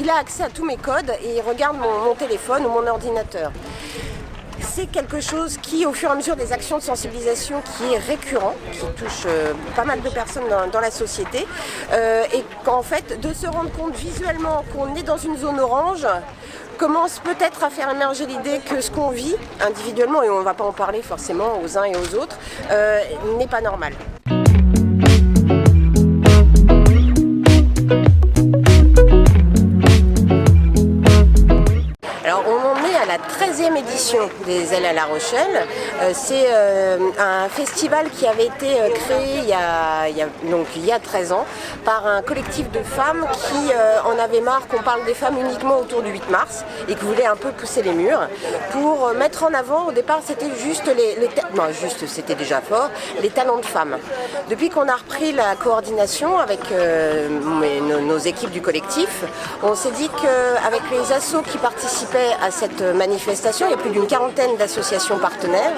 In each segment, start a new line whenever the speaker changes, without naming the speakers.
il a accès à tous mes codes et il regarde mon téléphone ou mon ordinateur. C'est quelque chose qui, au fur et à mesure des actions de sensibilisation, qui est récurrent, qui touche pas mal de personnes dans la société, et qu'en fait, de se rendre compte visuellement qu'on est dans une zone orange, commence peut-être à faire émerger l'idée que ce qu'on vit individuellement, et on ne va pas en parler forcément aux uns et aux autres, n'est pas normal. Alors on en est à la 13e édition des Ailes à La Rochelle. C'est un festival qui avait été créé il y a 13 ans par un collectif de femmes qui en avait marre qu'on parle des femmes uniquement autour du 8 mars et qui voulait un peu pousser les murs pour mettre en avant, au départ c'était juste c'était déjà fort, les talents de femmes. Depuis qu'on a repris la coordination avec nos équipes du collectif, on s'est dit qu'avec les assos qui participaient à cette manifestation, il y a plus d'une quarantaine d'associations partenaires.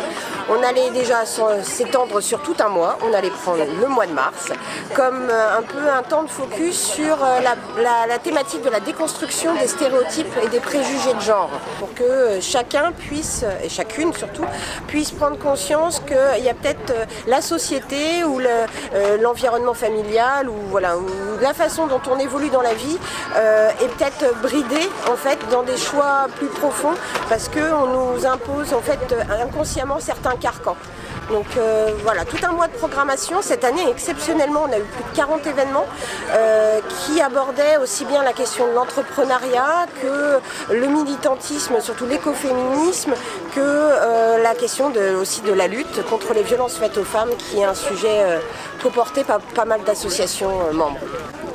On allait déjà s'étendre sur tout un mois, on allait prendre le mois de mars comme un peu un temps de focus sur la thématique de la déconstruction des stéréotypes et des préjugés de genre, pour que chacun puisse, et chacune surtout, puisse prendre conscience qu'il y a peut-être la société ou l'environnement familial ou la façon dont on évolue dans la vie est peut-être bridée en fait dans des choix plus profonds parce qu'on nous impose en fait inconsciemment certains carcans. Donc voilà, tout un mois de programmation. Cette année, exceptionnellement, on a eu plus de 40 événements qui abordaient aussi bien la question de l'entrepreneuriat que le militantisme, surtout l'écoféminisme, que la question aussi de la lutte contre les violences faites aux femmes, qui est un sujet coporté par pas mal d'associations membres.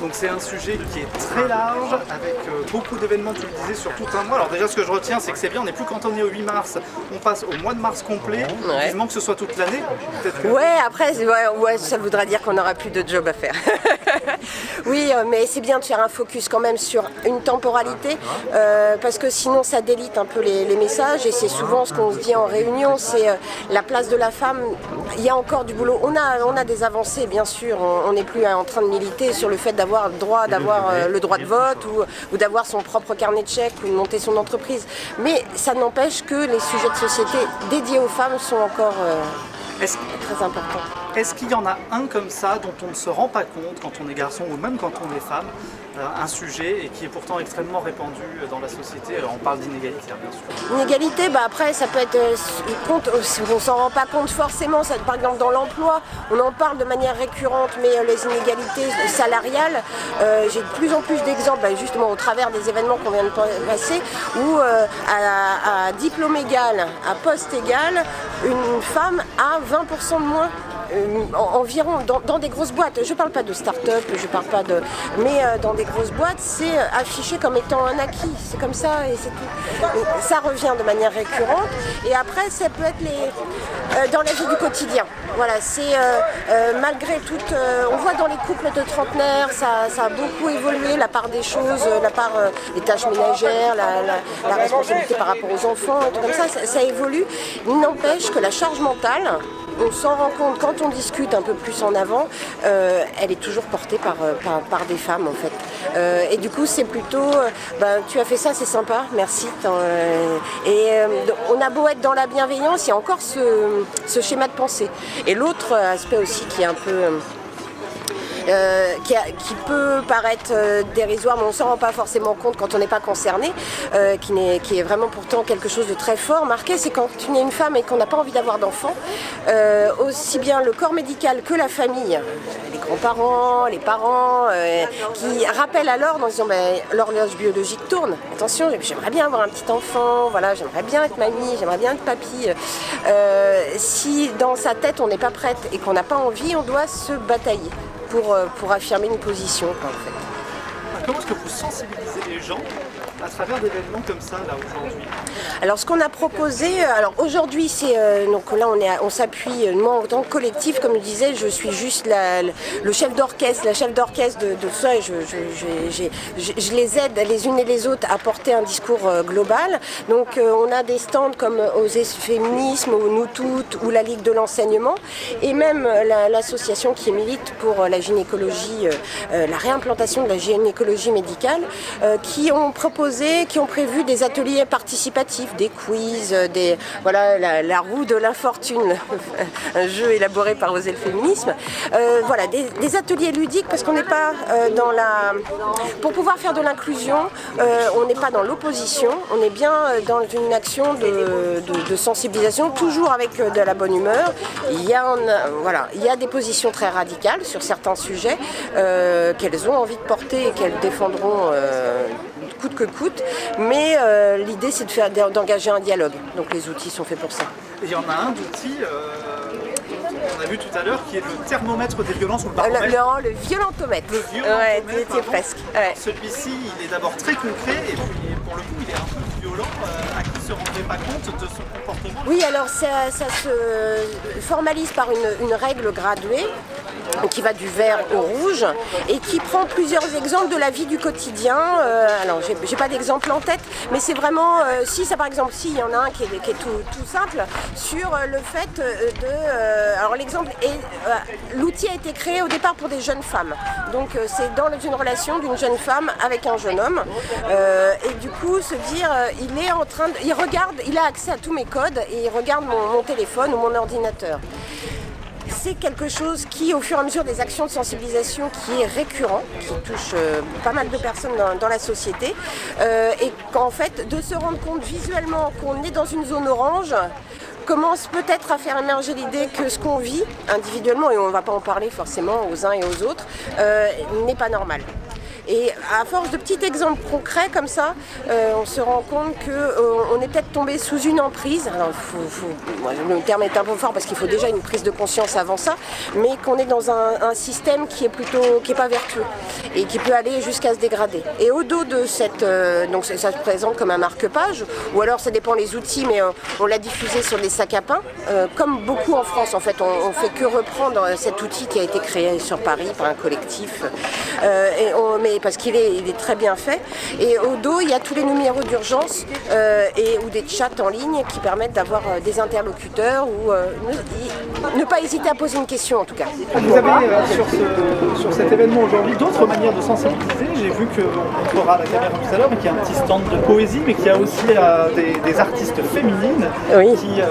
Donc c'est un sujet qui est très large, avec beaucoup d'événements, tu le disais, sur tout un mois. Alors déjà, ce que je retiens, c'est que c'est bien, on n'est plus cantonné au 8 mars, on passe au mois de mars complet, vivement que ce soit toute l'année.
Ouais, après, ça voudra dire qu'on n'aura plus de job à faire. Oui, mais c'est bien de faire un focus quand même sur une temporalité, parce que sinon ça délite un peu les messages, et c'est souvent ce qu'on se dit en réunion, c'est la place de la femme. Il y a encore du boulot. On a des avancées, bien sûr, on n'est plus en train de militer sur le fait d'avoir le droit de vote ou d'avoir son propre carnet de chèques ou de monter son entreprise. Mais ça n'empêche que les sujets de société dédiés aux femmes sont encore très importants.
Est-ce qu'il y en a un comme ça dont on ne se rend pas compte quand on est garçon ou même quand on est femme, un sujet et qui est pourtant extrêmement répandu dans la société? On parle d'inégalité, bien sûr.
L'inégalité, après ça peut être on ne s'en rend pas compte forcément, par exemple dans l'emploi, on en parle de manière récurrente, mais les inégalités salariales, j'ai de plus en plus d'exemples, justement au travers des événements qu'on vient de passer, où à diplôme égal, à poste égal, une femme a 20% de moins. Environ dans des grosses boîtes, je parle pas de start-up, mais dans des grosses boîtes, c'est affiché comme étant un acquis, c'est comme ça et c'est tout. Ça revient de manière récurrente, et après ça peut être dans la vie du quotidien. Voilà, c'est malgré tout, on voit dans les couples de trentenaires, ça a beaucoup évolué, la part des choses, les tâches ménagères, la responsabilité par rapport aux enfants, et tout comme ça évolue. Il n'empêche que la charge mentale, on s'en rend compte quand on discute un peu plus en avant, elle est toujours portée par des femmes en fait. Et du coup c'est plutôt, tu as fait ça, c'est sympa, merci. On a beau être dans la bienveillance, il y a encore ce schéma de pensée. Et l'autre aspect aussi qui est un peu... qui peut paraître dérisoire, mais on ne s'en rend pas forcément compte quand on n'est pas concerné, qui est vraiment pourtant quelque chose de très fort marqué, c'est quand on est une femme et qu'on n'a pas envie d'avoir d'enfants, aussi bien le corps médical que la famille, les grands-parents, les parents, qui rappellent alors en disant l'horloge biologique tourne, attention, j'aimerais bien avoir un petit enfant, voilà, j'aimerais bien être mamie, j'aimerais bien être papy. Si dans sa tête on n'est pas prête et qu'on n'a pas envie, on doit se batailler pour affirmer une position, en fait.
Comment est-ce que vous sensibilisez les gens à travers d'événements comme ça là aujourd'hui?
Alors ce qu'on a proposé, aujourd'hui c'est donc là on s'appuie, moi en tant que collectif, comme je disais, je suis juste le chef d'orchestre, la chef d'orchestre de tout ça, et je les aide les unes et les autres à porter un discours global. Donc on a des stands comme Oser Féminisme, ou Nous Toutes, ou la Ligue de l'enseignement, et même l'association qui milite pour la gynécologie, la réimplantation de la gynécologie psychologie médicale, qui ont prévu des ateliers participatifs, des quiz, la roue de l'infortune, un jeu élaboré par Oser le féminisme. Voilà, des ateliers ludiques, parce qu'on n'est pas pour pouvoir faire de l'inclusion, on n'est pas dans l'opposition, on est bien dans une action de sensibilisation, toujours avec de la bonne humeur. Il y a des positions très radicales sur certains sujets qu'elles ont envie de porter et qu'elles défendront coûte que coûte, mais l'idée c'est d'engager un dialogue, donc les outils sont faits pour ça.
Et il y en a un d'outil on a vu tout à l'heure, qui est le thermomètre des violences ou le baromètre.
Le violentomètre.
Le violentomètre,
tu étais presque. Ouais.
Celui-ci, il est d'abord très concret et puis pour le coup, il est un peu violent à qui ne se rendrait pas compte de son comportement.
Oui, alors ça se formalise par une règle graduée qui va du vert au rouge et qui prend plusieurs exemples de la vie du quotidien. Alors, j'ai pas d'exemple en tête, mais c'est vraiment, par exemple, il y en a un qui est tout simple, sur le fait alors l'exemple est, l'outil a été créé au départ pour des jeunes femmes. Donc c'est dans une relation d'une jeune femme avec un jeune homme. Et du coup, se dire, il a accès à tous mes codes et il regarde mon téléphone ou mon ordinateur. C'est quelque chose qui, au fur et à mesure des actions de sensibilisation, qui est récurrent, qui touche pas mal de personnes dans la société, et qu'en fait, de se rendre compte visuellement qu'on est dans une zone orange, commence peut-être à faire émerger l'idée que ce qu'on vit individuellement, et on ne va pas en parler forcément aux uns et aux autres, n'est pas normal. Et à force de petits exemples concrets comme ça, on se rend compte qu'on est peut-être tombé sous une emprise. Alors, le terme est un peu fort parce qu'il faut déjà une prise de conscience avant ça, mais qu'on est dans un système qui est pas vertueux et qui peut aller jusqu'à se dégrader. Et au dos de donc ça se présente comme un marque-page, ou alors ça dépend des outils, mais on l'a diffusé sur des sacs à pain, comme beaucoup en France. En fait, on fait que reprendre cet outil qui a été créé sur Paris par un collectif. Parce qu'il est très bien fait. Et au dos, il y a tous les numéros d'urgence ou des chats en ligne qui permettent d'avoir des interlocuteurs ou ne pas hésiter à poser une question en tout cas.
Vous avez sur cet événement aujourd'hui d'autres manières de sensibiliser. J'ai vu qu'on montrera à la caméra tout à l'heure, mais qu'il y a un petit stand de poésie, mais qu'il y a aussi des artistes féminines qui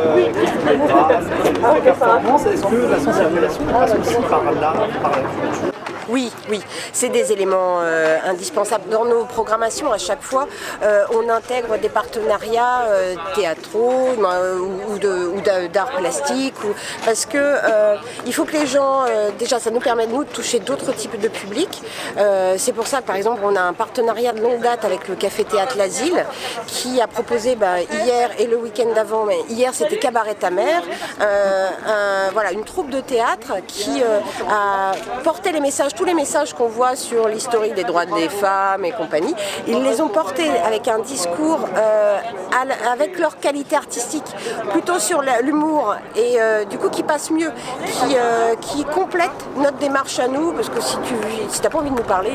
font des performances. Est-ce que la sensibilisation passe aussi par là, par la culture ?
Oui, c'est des éléments indispensables. Dans nos programmations, à chaque fois, on intègre des partenariats théâtraux ou d'art plastique, parce que il faut que les gens, déjà ça nous permet de nous toucher d'autres types de publics. C'est pour ça que par exemple on a un partenariat de longue date avec le Café Théâtre L'Asile qui a proposé hier et le week-end d'avant, mais hier c'était Cabaret ta mère, une troupe de théâtre qui a porté tous les messages qu'on voit sur l'historique des droits des femmes et compagnie, ils les ont portés avec un discours avec leur qualité artistique, plutôt sur l'humour et du coup qui passe mieux, qui complète notre démarche à nous, parce que si t'as pas envie de nous parler,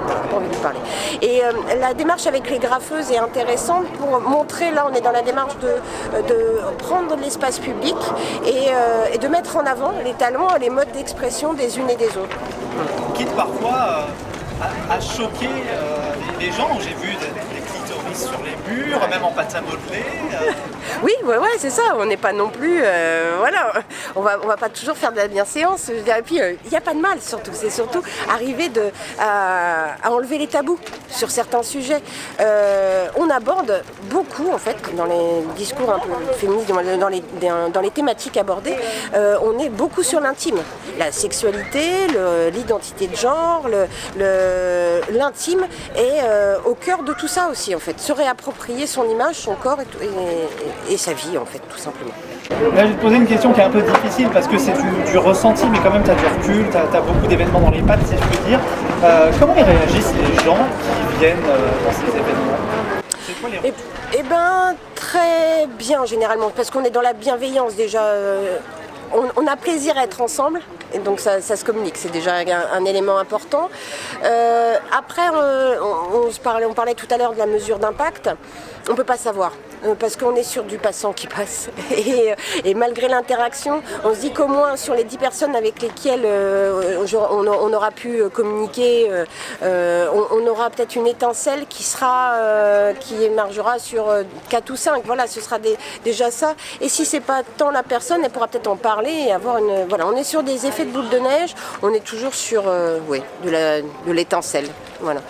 t'as pas envie de nous parler. Et la démarche avec les graffeuses est intéressante pour montrer, là on est dans la démarche de prendre l'espace public et de mettre en avant les talents et les modes d'expression des unes et des autres.
Quitte parfois à choquer les gens. J'ai vu des clitoris sur les murs, même en pâte à modeler.
Oui, c'est ça. On n'est pas non plus, on va pas toujours faire de la bienséance. Je dirais. Et puis il n'y a pas de mal surtout. C'est surtout arriver à enlever les tabous sur certains sujets. On aborde beaucoup en fait dans les discours un peu féministes, dans les thématiques abordées. On est beaucoup sur l'intime, la sexualité, l'identité de genre, l'intime est au cœur de tout ça aussi en fait. Se réapproprier son image, son corps et sa vie en fait, tout simplement.
Là, je vais te poser une question qui est un peu difficile parce que c'est du ressenti, mais quand même tu as du recul, tu as beaucoup d'événements dans les pattes, si je peux dire. Comment ils réagissent les gens qui viennent dans ces événements? C'est quoi les
très bien généralement, parce qu'on est dans la bienveillance déjà. on a plaisir à être ensemble, et donc ça se communique, c'est déjà un élément important. Après, on parlait tout à l'heure de la mesure d'impact, on ne peut pas savoir. Parce qu'on est sur du passant qui passe. Et malgré l'interaction, on se dit qu'au moins sur les 10 personnes avec lesquelles on aura pu communiquer, on aura peut-être une étincelle qui émergera sur 4 ou 5. Voilà, ce sera déjà ça. Et si c'est pas tant la personne, elle pourra peut-être en parler et avoir une... Voilà, on est sur des effets de boule de neige, on est toujours sur de l'étincelle. Voilà.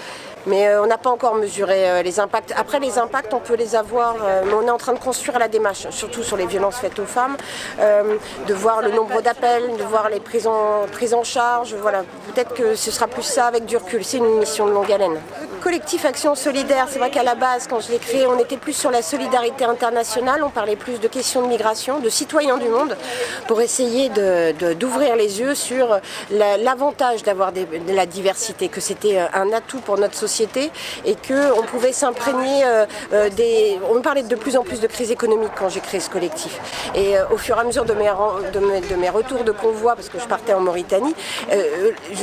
Mais on n'a pas encore mesuré les impacts. Après, les impacts, on peut les avoir, mais on est en train de construire la démarche, surtout sur les violences faites aux femmes, de voir le nombre d'appels, de voir les prises en charge. Voilà. Peut-être que ce sera plus ça avec du recul. C'est une mission de longue haleine. Collectif Action Solidaire, c'est vrai qu'à la base, quand je l'ai créé, on était plus sur la solidarité internationale, on parlait plus de questions de migration, de citoyens du monde, pour essayer d'ouvrir les yeux sur l'avantage d'avoir de la diversité, que c'était un atout pour notre société et qu'on pouvait s'imprégner On me parlait de plus en plus de crise économique quand j'ai créé ce collectif. Et au fur et à mesure de mes retours de convoi, parce que je partais en Mauritanie,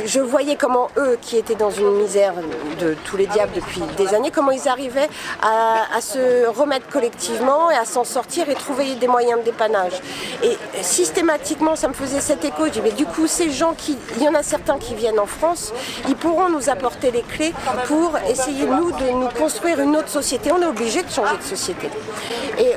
je voyais comment eux, qui étaient dans une misère de tous les diables depuis des années, comment ils arrivaient à se remettre collectivement et à s'en sortir et trouver des moyens de dépannage. Et systématiquement, ça me faisait cet écho. Je dis, mais du coup, ces gens, il y en a certains qui viennent en France, ils pourront nous apporter les clés pour essayer, nous, de nous construire une autre société. On est obligé de changer de société. Et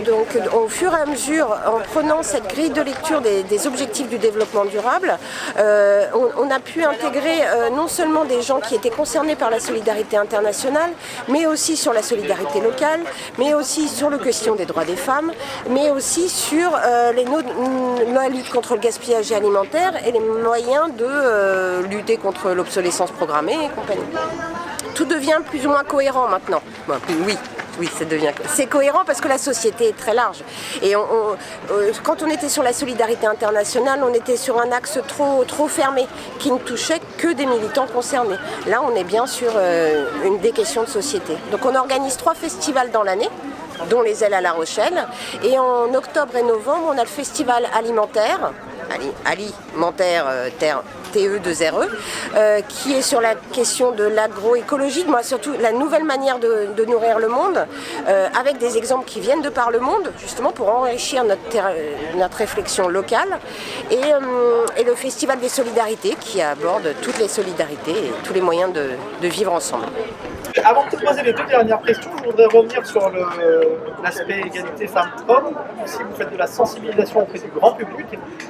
donc, au fur et à mesure, en prenant cette grille de lecture des objectifs du développement durable, on a pu intégrer non seulement des gens qui étaient concernés par la solidarité internationale, mais aussi sur la solidarité locale, mais aussi sur la question des droits des femmes, mais aussi sur la lutte contre le gaspillage alimentaire et les moyens de lutter contre l'obsolescence programmée et compagnie. Tout devient plus ou moins cohérent maintenant. Bon, oui, c'est cohérent parce que la société est très large. Et quand on était sur la solidarité internationale, on était sur un axe trop fermé qui ne touchait que des militants concernés. Là, on est bien sur des questions de société. Donc on organise 3 festivals dans l'année, dont les Ailes à La Rochelle. Et en octobre et novembre, on a le festival alimentaire, TE2RE, qui est sur la question de l'agroécologie, surtout la nouvelle manière de nourrir le monde, avec des exemples qui viennent de par le monde, justement pour enrichir notre réflexion locale, et le Festival des Solidarités, qui aborde toutes les solidarités et tous les moyens de vivre ensemble.
Avant de te poser les 2 dernières questions, je voudrais revenir sur l'aspect égalité femmes-hommes. Si vous faites de la sensibilisation auprès du grand public,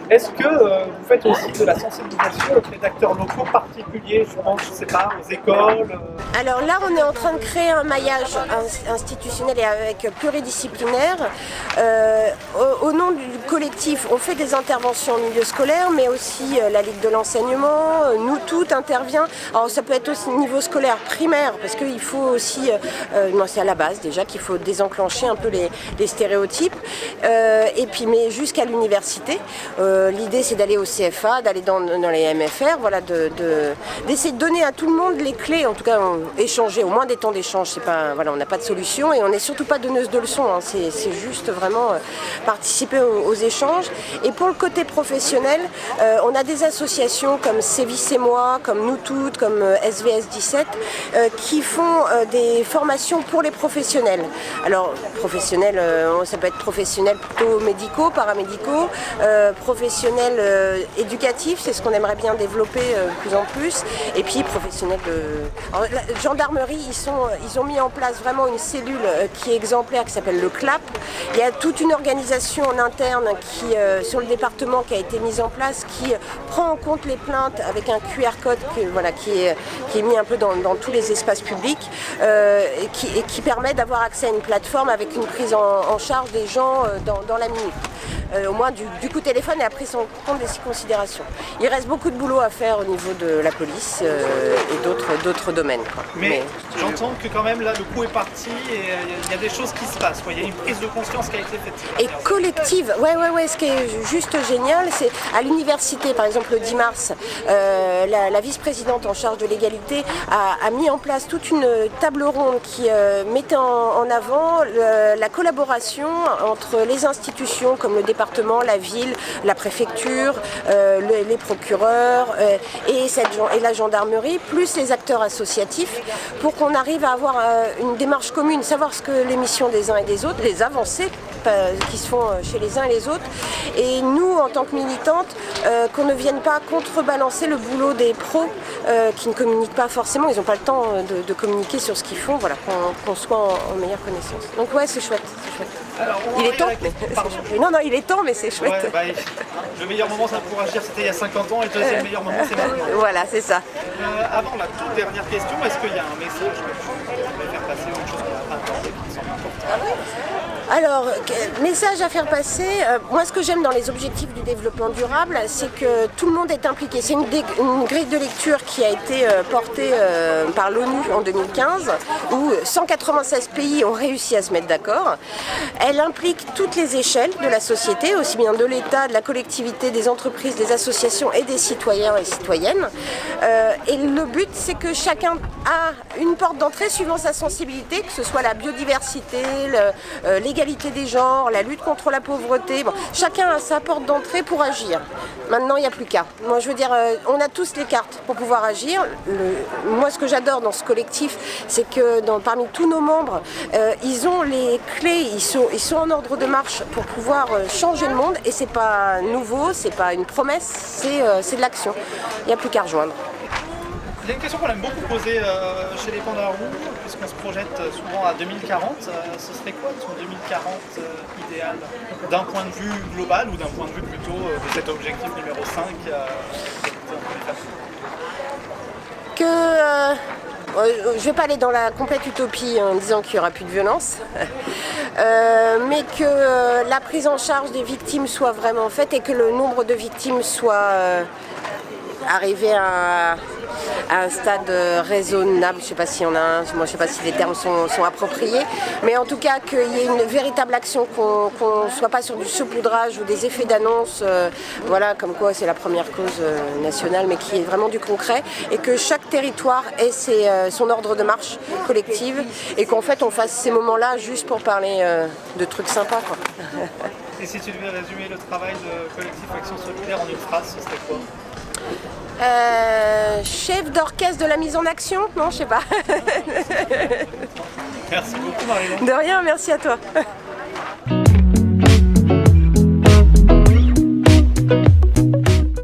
est-ce que vous faites aussi de la sensibilisation auprès d'acteurs locaux particuliers, je pense, je sais pas, aux écoles
Alors là, on est en train de créer un maillage institutionnel et avec pluridisciplinaire. Au nom du collectif, on fait des interventions au milieu scolaire, mais aussi la Ligue de l'enseignement, nous toutes intervient. Alors ça peut être aussi au niveau scolaire primaire, parce qu'il faut aussi, c'est à la base déjà qu'il faut désenclencher un peu les stéréotypes, et puis mais jusqu'à l'université. L'idée c'est d'aller au CFA, d'aller dans les MFR, voilà, d'essayer de donner à tout le monde les clés, en tout cas échanger, au moins des temps d'échange. C'est pas, voilà, on n'a pas de solution et on n'est surtout pas donneuse de leçons, hein, c'est juste vraiment participer aux échanges. Et pour le côté professionnel, on a des associations comme Sévis et moi, comme Nous Toutes, comme SVS 17, qui font des formations pour les professionnels. Alors professionnels, ça peut être professionnels plutôt médicaux, paramédicaux, professionnels éducatifs, c'est ce qu'on aimerait bien développer de plus en plus, et puis professionnels de... Alors, la gendarmerie, ils ont mis en place vraiment une cellule qui est exemplaire, qui s'appelle le CLAP. Il y a toute une organisation en interne sur le département qui a été mise en place, qui prend en compte les plaintes avec un QR code qui est mis un peu dans tous les espaces publics, et qui permet d'avoir accès à une plateforme avec une prise en charge des gens dans la minute. Au moins du coup téléphone et après en compte des considérations. Il reste beaucoup de boulot à faire au niveau de la police et d'autres domaines. Quoi.
Mais j'entends que quand même là le coup est parti et il y a des choses qui se passent. Quoi. Il y a une prise de conscience qui a été faite.
Et collective, ouais, ce qui est juste génial, c'est à l'université, par exemple le 10 mars, la vice-présidente en charge de l'égalité a mis en place toute une table ronde qui mettait en avant la collaboration entre les institutions comme le département département, la ville, la préfecture, les procureurs et la gendarmerie, plus les acteurs associatifs, pour qu'on arrive à avoir une démarche commune, savoir ce que les missions des uns et des autres, les avancées qui se font chez les uns et les autres. Et nous, en tant que militantes, qu'on ne vienne pas contrebalancer le boulot des pros qui ne communiquent pas forcément, ils n'ont pas le temps de communiquer sur ce qu'ils font, voilà, qu'on soit en meilleure connaissance. Donc ouais, c'est chouette, c'est chouette.
Alors,
il est temps. Non, il est temps, mais c'est chouette.
Ouais, bah, le meilleur moment, ça pourra agir, c'était il y a 50 ans, et le deuxième meilleur moment, c'est maintenant.
Voilà, c'est ça.
Avant la toute dernière question, est-ce qu'il y a un message que tu voudrais faire passer, ou une chose qu'on n'a pas abordée qui semble importante?
Alors, message à faire passer, moi ce que j'aime dans les objectifs du développement durable, c'est que tout le monde est impliqué. C'est une grille de lecture qui a été portée par l'ONU en 2015, où 196 pays ont réussi à se mettre d'accord. Elle implique toutes les échelles de la société, aussi bien de l'État, de la collectivité, des entreprises, des associations et des citoyens et citoyennes. Et le but, c'est que chacun a une porte d'entrée suivant sa sensibilité, que ce soit la biodiversité, l'égalité des genres, la lutte contre la pauvreté. Bon, chacun a sa porte d'entrée pour agir. Maintenant, il n'y a plus qu'à. Moi, je veux dire, on a tous les cartes pour pouvoir agir. Moi, ce que j'adore dans ce collectif, c'est que parmi tous nos membres, ils ont les clés, ils sont en ordre de marche pour pouvoir changer le monde. Et c'est pas nouveau, c'est pas une promesse, c'est de l'action. Il n'y a plus qu'à rejoindre.
Il y a une question qu'on aime beaucoup poser chez les Pandarous, puisqu'on se projette souvent à 2040. Ce serait quoi ton 2040 idéal, d'un point de vue global ou d'un point de vue plutôt de cet objectif numéro 5
je ne vais pas aller dans la complète utopie en disant qu'il n'y aura plus de violence, mais que la prise en charge des victimes soit vraiment faite et que le nombre de victimes soit arrivé à un stade raisonnable. Je ne sais pas s'il y en a un, moi je ne sais pas si les termes sont appropriés, mais en tout cas qu'il y ait une véritable action, qu'on ne soit pas sur du saupoudrage ou des effets d'annonce, voilà, comme quoi c'est la première cause nationale, mais qui est vraiment du concret, et que chaque territoire ait son ordre de marche collective, et qu'en fait on fasse ces moments-là juste pour parler de trucs sympas, quoi.
Et si tu devais résumer le travail de Collectif Action Solidaire en une phrase, ce serait quoi?
Chef d'orchestre de la mise en action? Non, je sais pas.
Merci beaucoup, Marie-Laure.
De rien, merci à toi.